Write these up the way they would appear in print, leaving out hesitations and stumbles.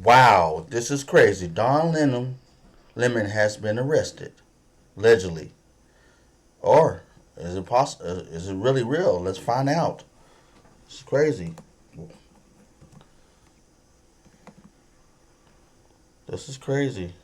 Wow, this is crazy. Lemon has been arrested, allegedly. Or is it is it really real? Let's find out. It's crazy. This is crazy.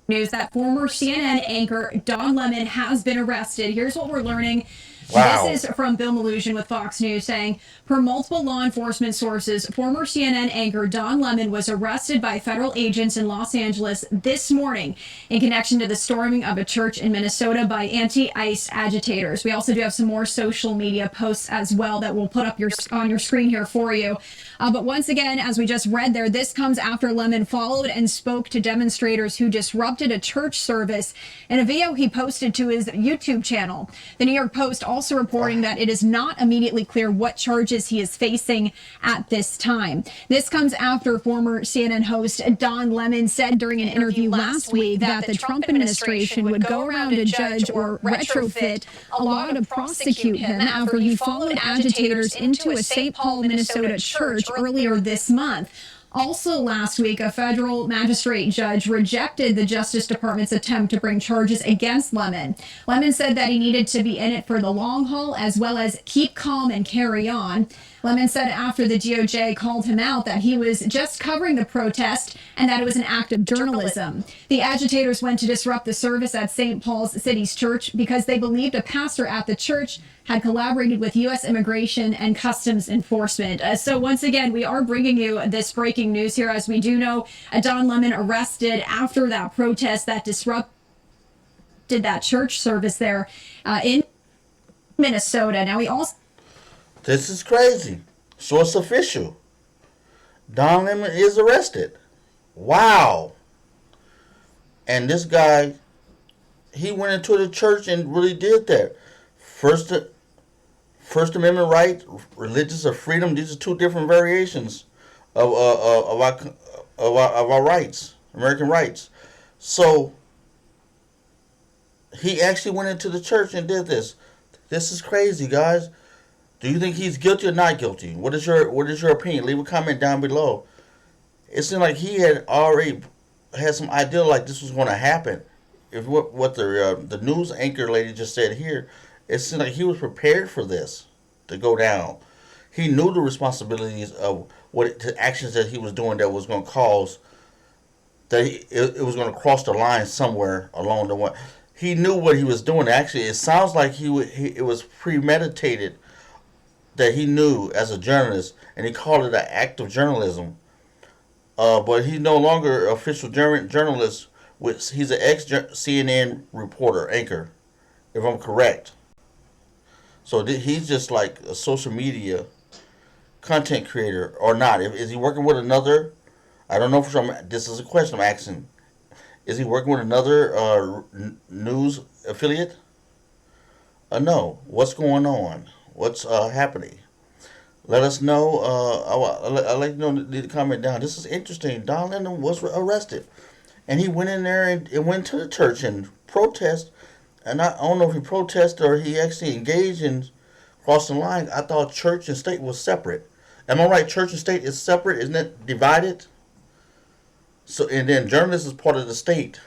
News that former CNN anchor Don Lemon has been arrested. Here's what we're learning. Wow. This is from Bill Mallusion with Fox News saying, per multiple law enforcement sources, former CNN anchor Don Lemon was arrested by federal agents in Los Angeles this morning in connection to the storming of a church in Minnesota by anti-ICE agitators. We also do have some more social media posts as well that we'll put up on your screen here for you. But once again, as we just read there, this comes after Lemon followed and spoke to demonstrators who disrupted a church service in a video he posted to his YouTube channel. The New York Post also reporting that it is not immediately clear what charges he is facing at this time. This comes after former CNN host Don Lemon said during an interview last week that the Trump administration would go around to judge or retrofit a law to prosecute him after he followed agitators into a St. Paul, Minnesota church earlier this month. Also last week, a federal magistrate judge rejected the Justice Department's attempt to bring charges against Lemon. Lemon said that he needed to be in it for the long haul as well as keep calm and carry on. Lemon said after the DOJ called him out that he was just covering the protest and that it was an act of journalism. The agitators went to disrupt the service at St. Paul's City's church because they believed a pastor at the church had collaborated with U.S. Immigration and Customs Enforcement. So once again, we are bringing you this breaking news here. As we do know, Don Lemon arrested after that protest that disrupted that church service there in Minnesota. Now, we also... This is crazy. So it's official. Don Lemon is arrested. Wow. And this guy, he went into the church and really did that. First Amendment right, religious or freedom. These are two different variations of our rights, American rights. So he actually went into the church and did this. This is crazy, guys. Do you think he's guilty or not guilty? What is your opinion? Leave a comment down below. It seemed like he had already had some idea like this was going to happen. If what the news anchor lady just said here, it seemed like he was prepared for this to go down. He knew the responsibilities of the actions that he was doing that was going to cause that it was going to cross the line somewhere along the way. He knew what he was doing. Actually, it sounds like it was premeditated. That he knew as a journalist, and he called it an act of journalism. But he's no longer official journalist. He's an ex-CNN reporter, anchor, if I'm correct. So he's just like a social media content creator or not. Is he working with another? I don't know for sure. This is a question I'm asking. Is he working with another news affiliate? No. What's going on? What's happening? Let us know. I'd like to know. Leave a comment down. This is interesting. Don Lemon was arrested, and he went in there and went to the church and protest. And I don't know if he protested or he actually engaged in crossing the line. I thought church and state was separate. Am I right? Church and state is separate, isn't it? Divided. So and then journalists is part of the state.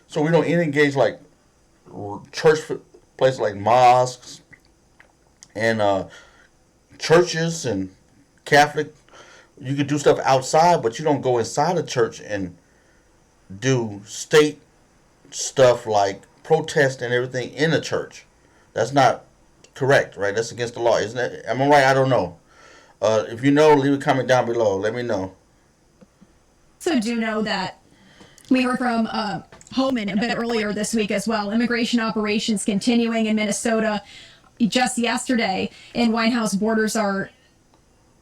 So we don't engage like church places like mosques. And churches and Catholic, you could do stuff outside, but you don't go inside a church and do state stuff like protest and everything in a church. That's not correct, right? That's against the law, isn't it? Am I right? I don't know. If you know, leave a comment down below. Let me know. So do know that we heard from Homan a bit earlier this week as well. Immigration operations continuing in Minnesota. Just yesterday in White House borders are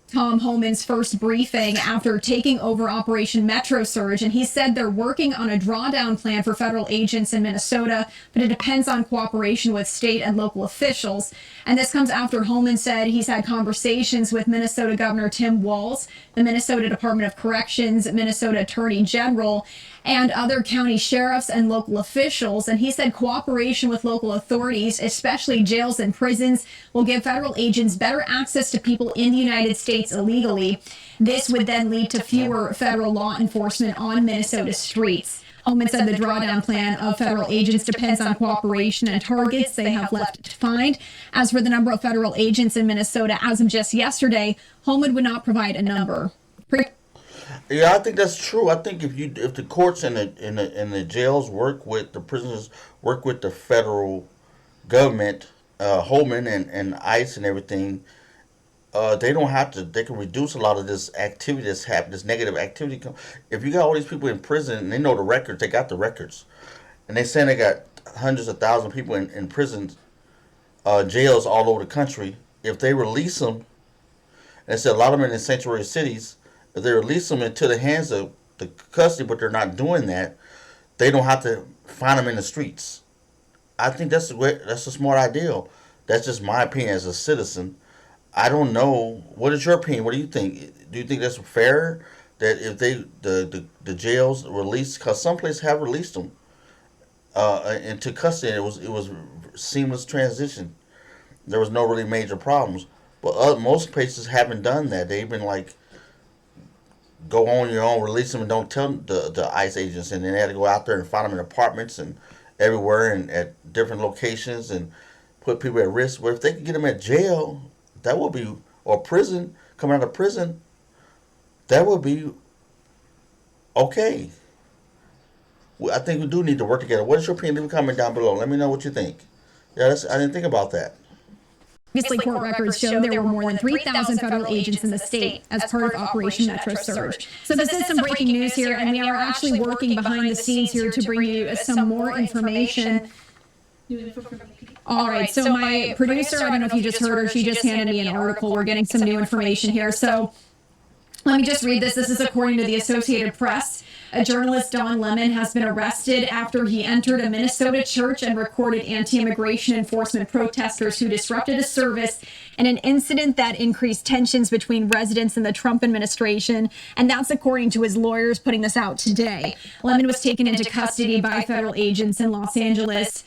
Tom Homan's first briefing after taking over Operation Metro Surge, and he said they're working on a drawdown plan for federal agents in Minnesota, but it depends on cooperation with state and local officials. And this comes after Homan said he's had conversations with Minnesota Governor Tim Walz, the Minnesota Department of Corrections, Minnesota Attorney General, and other county sheriffs and local officials. And he said cooperation with local authorities, especially jails and prisons, will give federal agents better access to people in the United States illegally. This would then lead to fewer federal law enforcement on Minnesota streets. Holman said the drawdown plan of federal agents depends on cooperation and targets they have left to find. As for the number of federal agents in Minnesota as of just yesterday, Holman would not provide a number. Yeah, I think that's true. I think if the courts and the jails work with the prisoners, work with the federal government, Holman and ICE and everything, they don't have to. They can reduce a lot of this activity that's happening, this negative activity. If you got all these people in prison and they know the records, they got the records, and they saying they got hundreds of thousands of people in prisons, jails all over the country. If they release them, and it's a lot of them in the sanctuary cities, if they release them into the hands of the custody, but they're not doing that, they don't have to find them in the streets. I think that's a smart idea. That's just my opinion as a citizen. I don't know. What is your opinion? What do you think? Do you think that's fair that if the jails release, because some places have released them into custody, and it was seamless transition. There was no really major problems, but most places haven't done that. They've been like, go on your own, release them, and don't tell the ICE agents, and then they had to go out there and find them in apartments and everywhere and at different locations and put people at risk. But if they could get them at jail, that would be, or prison, coming out of prison, that would be okay. I think we do need to work together. What is your opinion? Leave a comment down below. Let me know what you think. Yeah, I didn't think about that. Obviously, court records show there were more than 3,000 federal agents in the state as part of Operation Metro Surge. So this is some breaking news here, and we are actually working behind the scenes here to bring you some more information. All right, so my producer, I don't know if you just heard her, she just handed me an article. We're getting some new information here. So let me just read this. This is according to the Associated Press. A journalist, Don Lemon, has been arrested after he entered a Minnesota church and recorded anti-immigration enforcement protesters who disrupted a service in an incident that increased tensions between residents and the Trump administration. And that's according to his lawyers putting this out today. Lemon was taken into custody by federal agents in Los Angeles,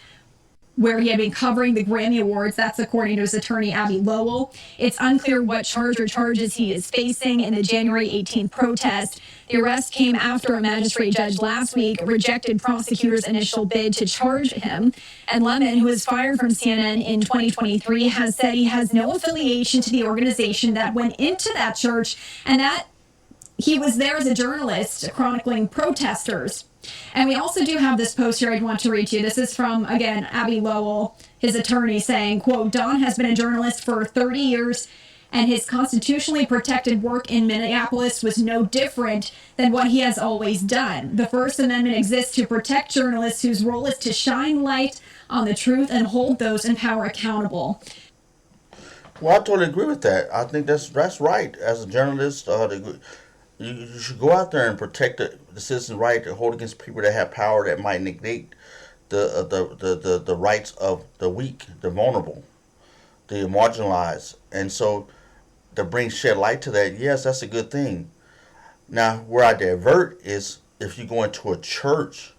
where he had been covering the Grammy Awards. That's according to his attorney, Abby Lowell. It's unclear what charge or charges he is facing in the January 18th protest. The arrest came after a magistrate judge last week rejected prosecutors' initial bid to charge him. And Lemon, who was fired from CNN in 2023, has said he has no affiliation to the organization that went into that church and that he was there as a journalist chronicling protesters. And we also do have this post here I'd want to read to you. This is from, again, Abby Lowell, his attorney, saying, quote, Don has been a journalist for 30 years, and his constitutionally protected work in Minneapolis was no different than what he has always done. The First Amendment exists to protect journalists whose role is to shine light on the truth and hold those in power accountable. Well, I totally agree with that. I think that's right. As a journalist, you should go out there and protect the citizen's right to hold against people that have power that might negate the rights of the weak, the vulnerable, the marginalized. And so to bring shed light to that, yes, that's a good thing. Now, where I divert is if you go into a church,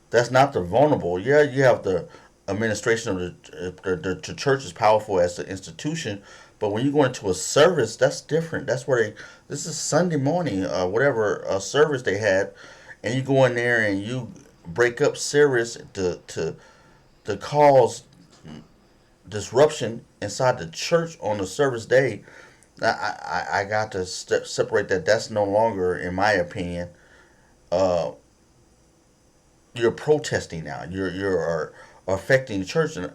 that's not the vulnerable. Yeah, you have the administration of the church is powerful as the institution, but when you go into a service, that's different. That's where this is Sunday morning, whatever service they had, and you go in there and you break up service to cause disruption inside the church on the service day. I got to separate that. That's no longer, in my opinion, you're protesting now. You're affecting the church, and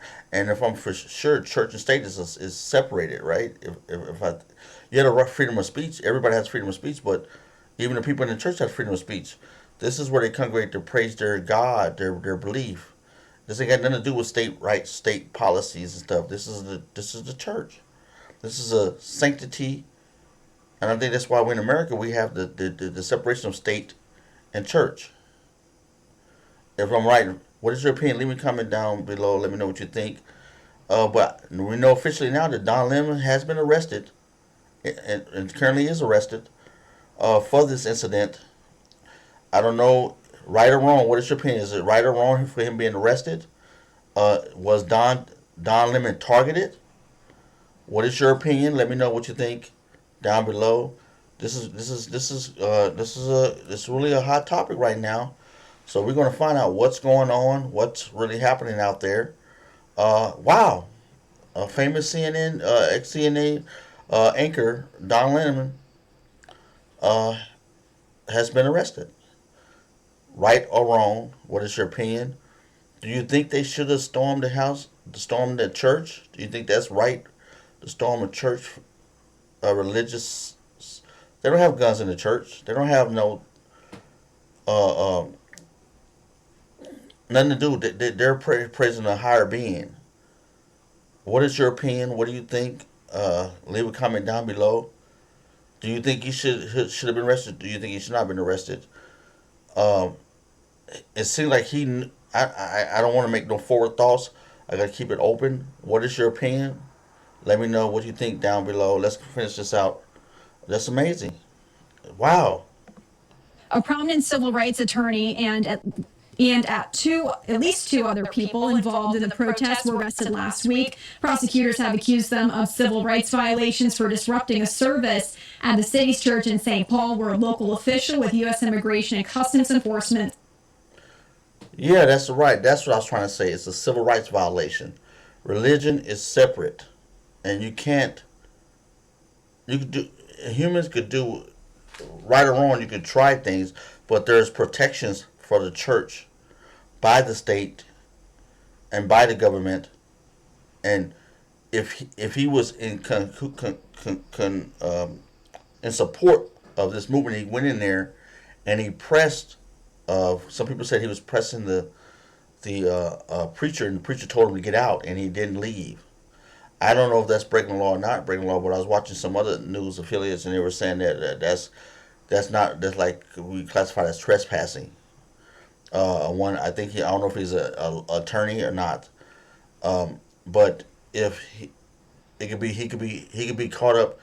if I'm for sure, church and state is separated, right? You had a freedom of speech. Everybody has freedom of speech, but even the people in the church have freedom of speech. This is where they congregate to praise their God, their belief. This ain't got nothing to do with state rights, state policies and stuff. This is the church. This is a sanctity, and I think that's why we in America we have the separation of state and church. If I'm right, what is your opinion? Leave me a comment down below. Let me know what you think. But we know officially now that Don Lemon has been arrested and currently is arrested for this incident. I don't know Right or wrong? What is your opinion? Is it right or wrong for him being arrested? Was Don Lemon targeted? What is your opinion? Let me know what you think down below. This is really a hot topic right now. So we're gonna find out what's going on, what's really happening out there. Wow, a famous CNN, ex CNN anchor Don Lemon uh, has been arrested. Right or wrong? What is your opinion? Do you think they should have stormed the house, stormed the church? Do you think that's right to storm a church, a religious? They don't have guns in the church. They don't have no uh, uh, nothing to do. They're praising a higher being. What is your opinion? What do you think? Leave a comment down below. Do you think he should have been arrested? Do you think he should not have been arrested? Um, it seems like he. I don't want to make no forward thoughts. I gotta keep it open. What is your opinion? Let me know what you think down below. Let's finish this out. That's amazing. Wow. A prominent civil rights attorney at least two other people involved in the protests were arrested last week. Prosecutors have accused them of civil rights violations for disrupting a service at the city's church in St. Paul, where a local official with U.S. Immigration and Customs Enforcement. Yeah, that's right. That's what I was trying to say. It's a civil rights violation. Religion is separate, and you can't. You could do. Humans could do right or wrong. You could try things, but there's protections for the church by the state and by the government. And if he was in support of this movement, he went in there and he pressed. Some people said he was pressing the preacher, and the preacher told him to get out, and he didn't leave. I don't know if that's breaking the law or not breaking the law, but I was watching some other news affiliates, and they were saying that's like we classify as trespassing. One, I think I don't know if he's a attorney or not, but if he could be caught up.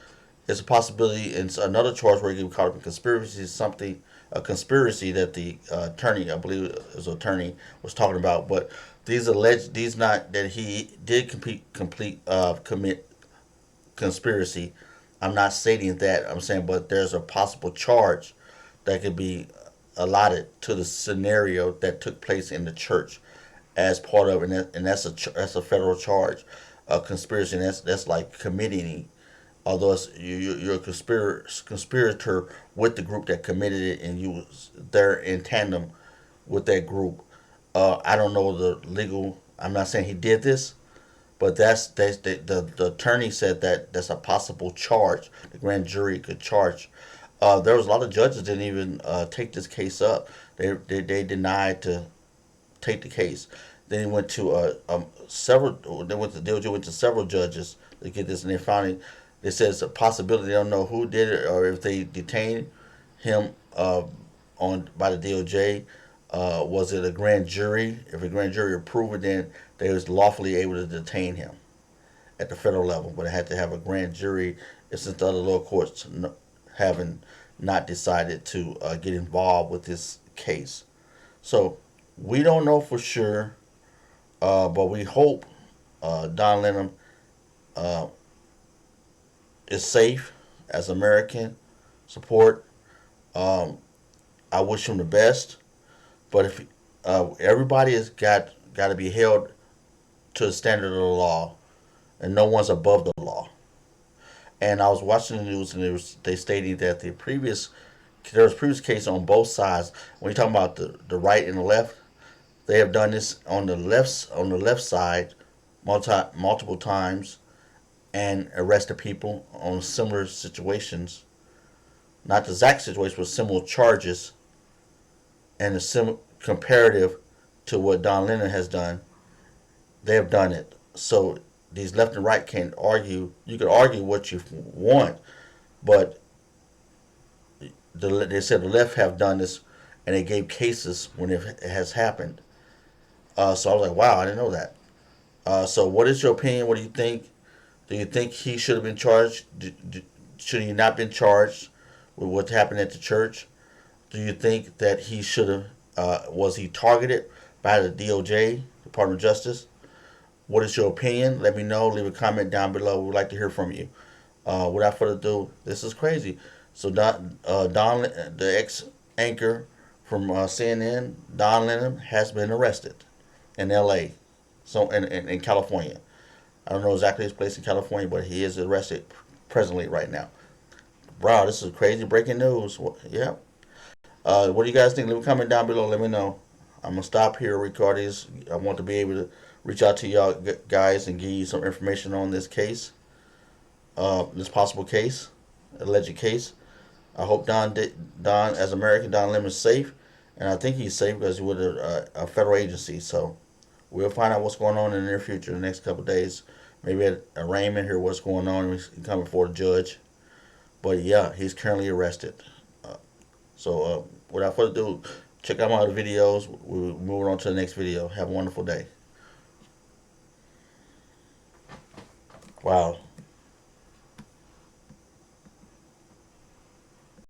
It's a possibility in another charge where he could be caught up in conspiracy, something a conspiracy that the attorney, I believe it was an attorney, was talking about. But these not that he did commit conspiracy. I'm not stating that. I'm saying, but there's a possible charge that could be allotted to the scenario that took place in the church as part of, and that's a federal charge, a conspiracy. And that's like committing. Although you're a conspirator with the group that committed it, and you was there in tandem with that group. I don't know the legal. I'm not saying he did this, but that's the attorney said that that's a possible charge. The grand jury could charge. There was a lot of judges didn't even take this case up. They denied to take the case. Then he went to several. They went to DOJ went to several judges to get this, and they finally. They said it's a possibility. They don't know who did it or if they detained him on by the DOJ. Was it a grand jury? If a grand jury approved it, then they was lawfully able to detain him at the federal level. But it had to have a grand jury. Since the other lower courts haven't not decided to get involved with this case. So we don't know for sure, but we hope Don Lennon is safe as American support. I wish him the best, but if everybody has got to be held to the standard of the law, and no one's above the law. And I was watching the news, and they stating that there was previous case on both sides. When you're talking about the right and the left, they have done this on the left side multiple times and arrested people on similar situations, not the exact situation, but similar charges, and a comparative to what Don Lemon has done. They have done it. So these left and right can't argue. You can argue what you want, but they said the left have done this, and they gave cases when it has happened. So I was like, wow, I didn't know that. So what is your opinion? What do you think? Do you think he should have been charged? Should he not been charged with what happened at the church? Do you think that he should have Was he targeted by the DOJ, Department of Justice? What is your opinion? Let me know. Leave a comment down below. We'd like to hear from you. Without further ado, this is crazy. So Don, the ex-anchor from CNN, Don Lemon, has been arrested in L.A. So in California. I don't know exactly his place in California, but he is arrested presently right now. Wow, this is crazy breaking news. Yeah. What do you guys think? Leave a comment down below. Let me know. I'm gonna stop here, recordings. I want to be able to reach out to y'all guys and give you some information on this case, this possible case, alleged case. I hope Don, as American, Don Lemon is safe, and I think he's safe because he's with a federal agency. So we'll find out what's going on in the near future, the next couple of days. Maybe at arraignment, hear what's going on, he's coming before the judge. But yeah, he's currently arrested. So without further ado, check out my other videos. We're moving on to the next video. Have a wonderful day. Wow.